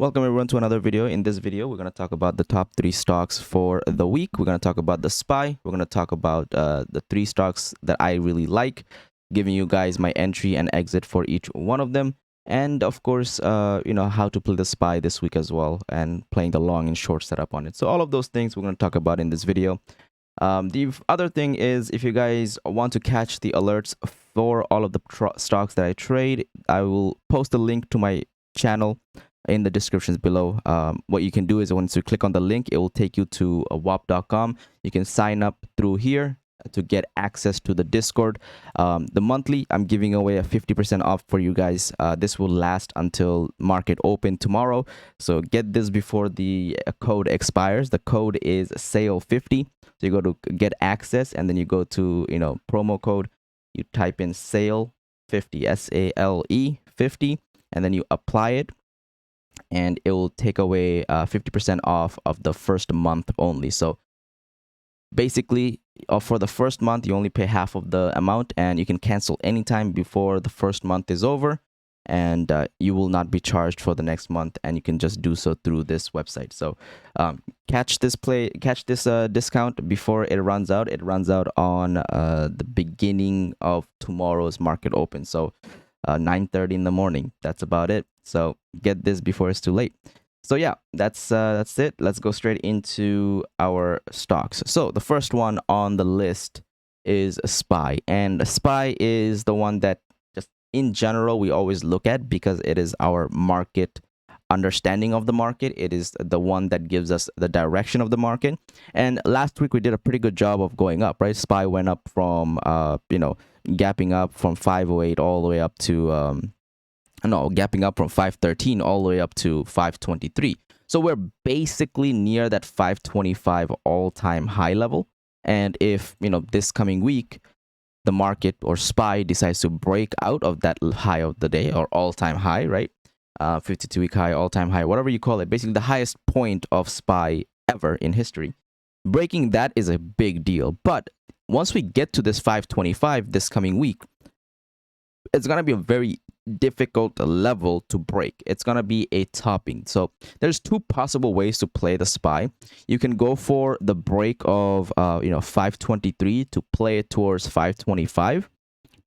Welcome everyone to another video. In this video, we're going to talk about the top 3 stocks for the week. We're going to talk about the SPY. We're going to talk about the 3 stocks that I really like, giving you guys my entry and exit for each one of them. And of course, how to play the SPY this week as well, and playing the long and short setup on it. So all of those things we're going to talk about in this video. The other thing is, if you guys want to catch the alerts for all of the stocks that I trade, I will post a link to my channel in the descriptions below. What you can do is once you click on the link, it will take you to wap.com. You can sign up through here to get access to the Discord. The monthly, I'm giving away a 50% off for you guys. This will last until market open tomorrow, so get this before the code expires. The code is sale50. So you go to get access, and then you go to promo code, you type in sale50, SALE 50, and then you apply it, and it will take away 50% off of the first month only. So basically, for the first month, you only pay half of the amount, and you can cancel anytime before the first month is over, and you will not be charged for the next month, and you can just do so through this website. So catch this discount before it runs out. It runs out on the beginning of tomorrow's market open, so 9:30 in the morning. That's about it. So get this before it's too late. So yeah, that's it. Let's go straight into our stocks. So the first one on the list is SPY, and SPY is the one that just in general we always look at because it is our market understanding of the market. It is the one that gives us the direction of the market. And last week we did a pretty good job of going up, right? SPY went up from gapping up from 508 all the way up to gapping up from 513 all the way up to 523. So we're basically near that 525 all-time high level. And if this coming week the market or SPY decides to break out of that high of the day or all-time high, right? 52-week high, all-time high, whatever you call it, basically the highest point of SPY ever in history. Breaking that is a big deal. But once we get to this 525 this coming week, it's going to be a very difficult level to break. It's going to be a topping. So there's two possible ways to play the SPY. You can go for the break of 523 to play it towards 525.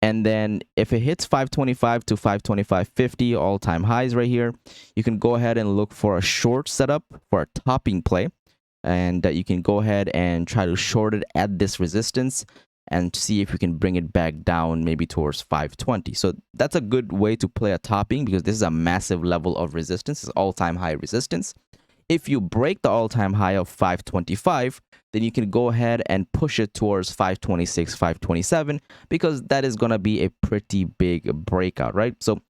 And then if it hits 525 to 525.50 all-time highs right here, you can go ahead and look for a short setup for a topping play. And you can go ahead and try to short it at this resistance and see if we can bring it back down maybe towards 520. So that's a good way to play a topping because this is a massive level of resistance. It's all-time high resistance. If you break the all-time high of 525, then you can go ahead and push it towards 526, 527, because that is going to be a pretty big breakout, right? So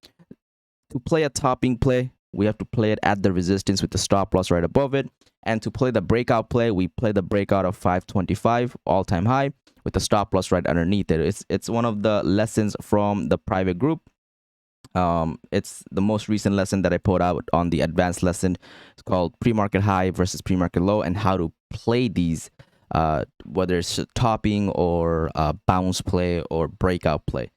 to play a topping play, we have to play it at the resistance with the stop loss right above it. And to play the breakout play, we play the breakout of 525 all-time high with the stop loss right underneath it. It's one of the lessons from the private group. It's the most recent lesson that I put out on the advanced lesson. It's called pre-market high versus pre-market low, and how to play these, whether it's topping or bounce play or breakout play.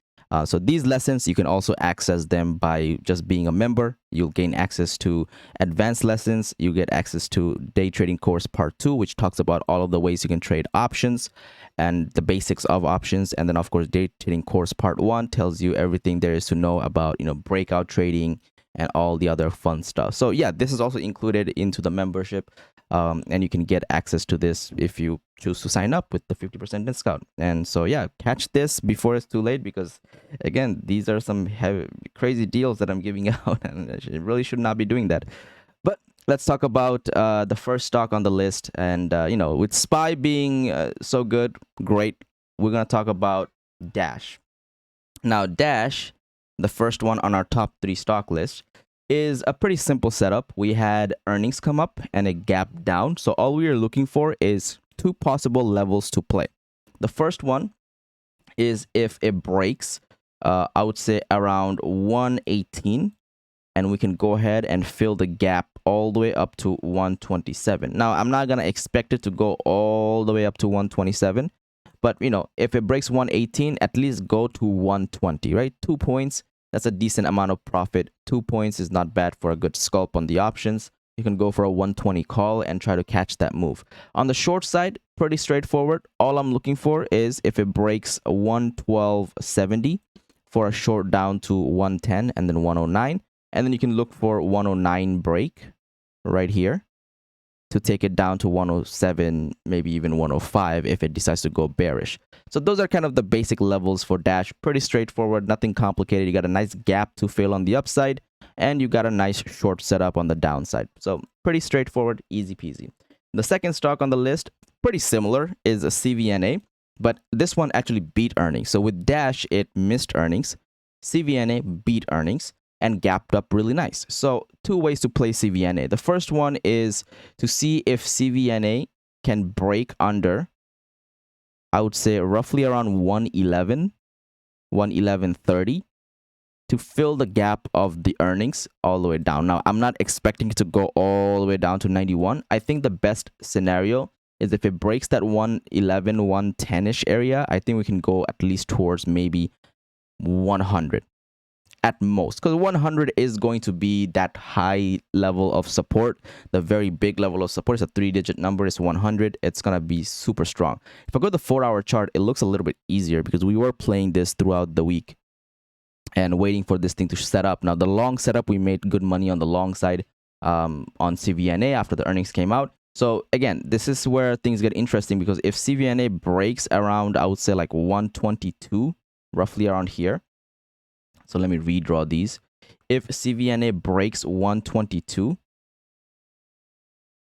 So these lessons, you can also access them by just being a member. You'll gain access to advanced lessons. You get access to day trading course part 2, which talks about all of the ways you can trade options and the basics of options. And then of course, day trading course part 1 tells you everything there is to know about, breakout trading and all the other fun stuff. So yeah, this is also included into the membership. And you can get access to this if you choose to sign up with the 50% discount. And so yeah, catch this before it's too late, because again, these are some crazy deals that I'm giving out, and I really should not be doing that. But let's talk about the first stock on the list. And with SPY being so good, great, we're gonna talk about Dash. Now Dash, the first one on our top 3 stock list, is a pretty simple setup. We had earnings come up and a gap down. So all we are looking for is 2 possible levels to play. The first one is if it breaks, I would say around 118, and we can go ahead and fill the gap all the way up to 127. Now, I'm not going to expect it to go all the way up to 127, but if it breaks 118, at least go to 120, right? 2 points. That's a decent amount of profit. 2 points is not bad for a good scalp on the options. You can go for a 120 call and try to catch that move. On the short side, pretty straightforward. All I'm looking for is if it breaks 112.70 for a short down to 110 and then 109. And then you can look for 109 break right here to take it down to 107, maybe even 105 if it decides to go bearish. So those are kind of the basic levels for Dash. Pretty straightforward, nothing complicated. You got a nice gap to fill on the upside, and you got a nice short setup on the downside. So pretty straightforward, easy peasy. The second stock on the list, pretty similar, is a CVNA, but this one actually beat earnings. So with Dash, it missed earnings. CVNA beat earnings and gapped up really nice. So 2 ways to play CVNA. The first one is to see if CVNA can break under, I would say roughly around 111, 111.30 to fill the gap of the earnings all the way down. Now, I'm not expecting it to go all the way down to 91. I think the best scenario is if it breaks that 111, 110-ish area, I think we can go at least towards maybe 100 at most, because 100 is going to be that high level of support. The very big level of support is a 3-digit number. It's 100. It's going to be super strong. If I go to the 4-hour chart, it looks a little bit easier because we were playing this throughout the week and waiting for this thing to set up. Now, the long setup, we made good money on the long side on CVNA after the earnings came out. So again, this is where things get interesting, because if CVNA breaks around, I would say like 122, roughly around here. So let me redraw these. If CVNA breaks 122,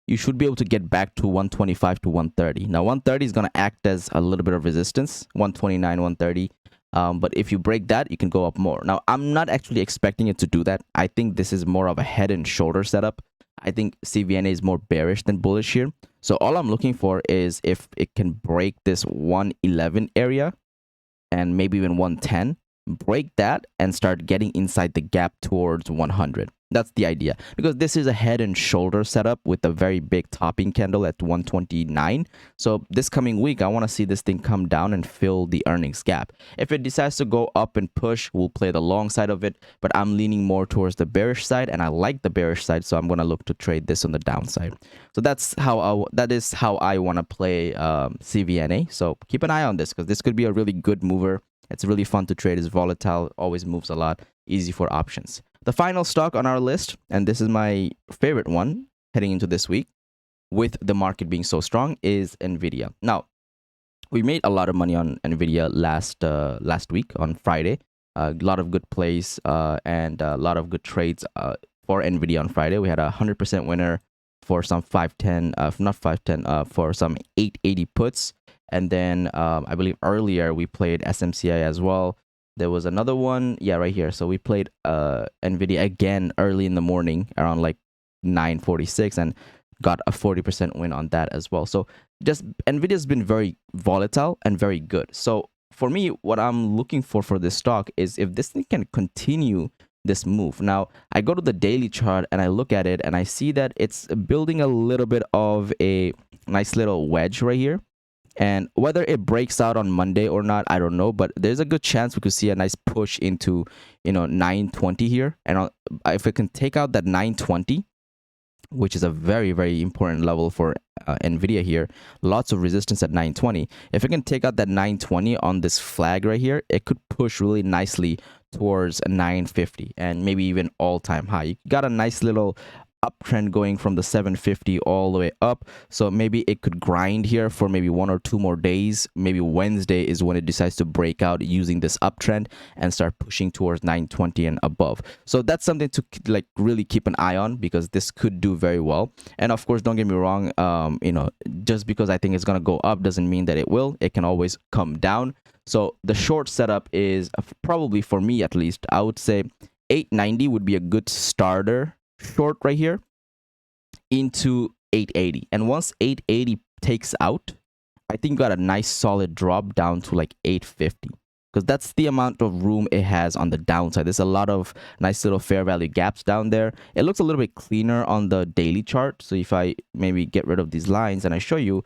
you should be able to get back to 125 to 130. Now, 130 is going to act as a little bit of resistance, 129, 130. But if you break that, you can go up more. Now, I'm not actually expecting it to do that. I think this is more of a head and shoulder setup. I think CVNA is more bearish than bullish here. So all I'm looking for is if it can break this 111 area and maybe even 110, break that and start getting inside the gap towards 100. That's the idea, because this is a head and shoulder setup with a very big topping candle at 129. So this coming week, I want to see this thing come down and fill the earnings gap. If it decides to go up and push, we'll play the long side of it, but I'm leaning more towards the bearish side, and I like the bearish side, so I'm going to look to trade this on the downside. So that is how I want to play CVNA. So keep an eye on this, because this could be a really good mover. It's really fun to trade. It's volatile, always moves a lot, easy for options. The final stock on our list, and this is my favorite one heading into this week with the market being so strong, is NVDA. Now, we made a lot of money on NVDA last week on Friday. A lot of good plays and a lot of good trades for NVDA on Friday. We had a 100% winner for some 510, not 510, for some 880 puts. And then I believe earlier we played SMCI as well. There was another one, yeah, right here. So we played NVIDIA again early in the morning around like 9:46 and got a 40% win on that as well. So just NVIDIA's been very volatile and very good. So for me, what I'm looking for this stock is if this thing can continue this move. Now, I go to the daily chart and I look at it and I see that it's building a little bit of a nice little wedge right here. And whether it breaks out on Monday or not, I don't know. But there's a good chance we could see a nice push into, 920 here. And if it can take out that 920, which is a very, very important level for NVIDIA here, lots of resistance at 920. If it can take out that 920 on this flag right here, it could push really nicely towards 950 and maybe even all-time high. You got a nice little uptrend going from the 750 all the way up, so maybe it could grind here for maybe 1 or 2 more days. Maybe Wednesday is when it decides to break out using this uptrend and start pushing towards 920 and above. So that's something to like really keep an eye on, because this could do very well. And of course, don't get me wrong, just because I think it's gonna go up doesn't mean that it will. It can always come down. So the short setup is probably, for me at least, I would say 890 would be a good starter short right here into 880. And once 880 takes out, I think you got a nice solid drop down to like 850, because that's the amount of room it has on the downside. There's a lot of nice little fair value gaps down there. It looks a little bit cleaner on the daily chart. So if I maybe get rid of these lines and I show you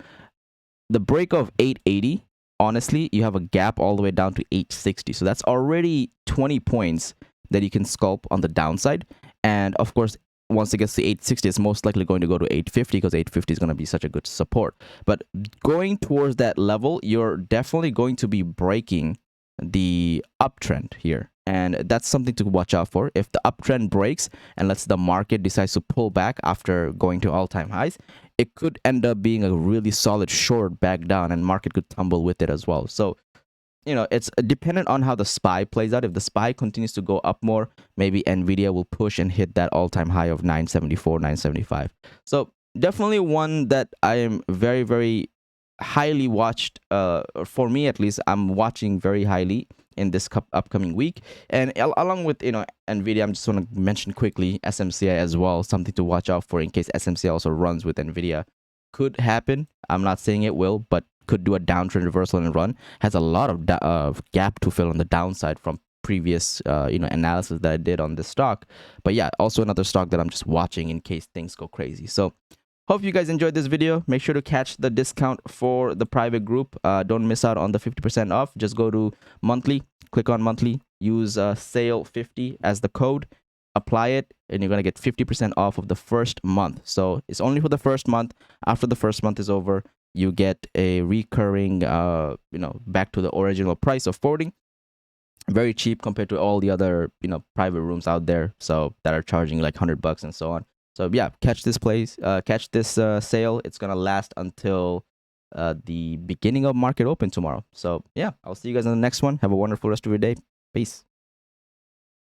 the break of 880, honestly, you have a gap all the way down to 860. So that's already 20 points that you can scalp on the downside. And of course, once it gets to 860, it's most likely going to go to 850 because 850 is going to be such a good support. But going towards that level, you're definitely going to be breaking the uptrend here. And that's something to watch out for. If the uptrend breaks and lets the market decides to pull back after going to all-time highs, it could end up being a really solid short back down, and market could tumble with it as well. So, it's dependent on how the SPY plays out. If the SPY continues to go up more, maybe NVDA will push and hit that all-time high of 974, 975. So definitely one that I am very, very highly watched. For me, at least, I'm watching very highly in this upcoming week. And along with, NVIDIA, I'm just want to mention quickly SMCI as well, something to watch out for in case SMCI also runs with NVIDIA. Could happen. I'm not saying it will, but could do a downtrend reversal and run. Has a lot of gap to fill on the downside from previous analysis that I did on this stock. But yeah, also another stock that I'm just watching in case things go crazy. So hope you guys enjoyed this video. Make sure to catch the discount for the private group. Don't miss out on the 50% off. Just go to monthly, click on monthly, use sale 50 as the code, apply it, and you're going to get 50% off of the first month. So it's only for the first month. After the first month is over, you get a recurring, back to the original price of 40. Very cheap compared to all the other, private rooms out there. So that are charging like $100 and so on. So yeah, catch this sale. It's gonna last until the beginning of market open tomorrow. So yeah, I'll see you guys in the next one. Have a wonderful rest of your day. Peace.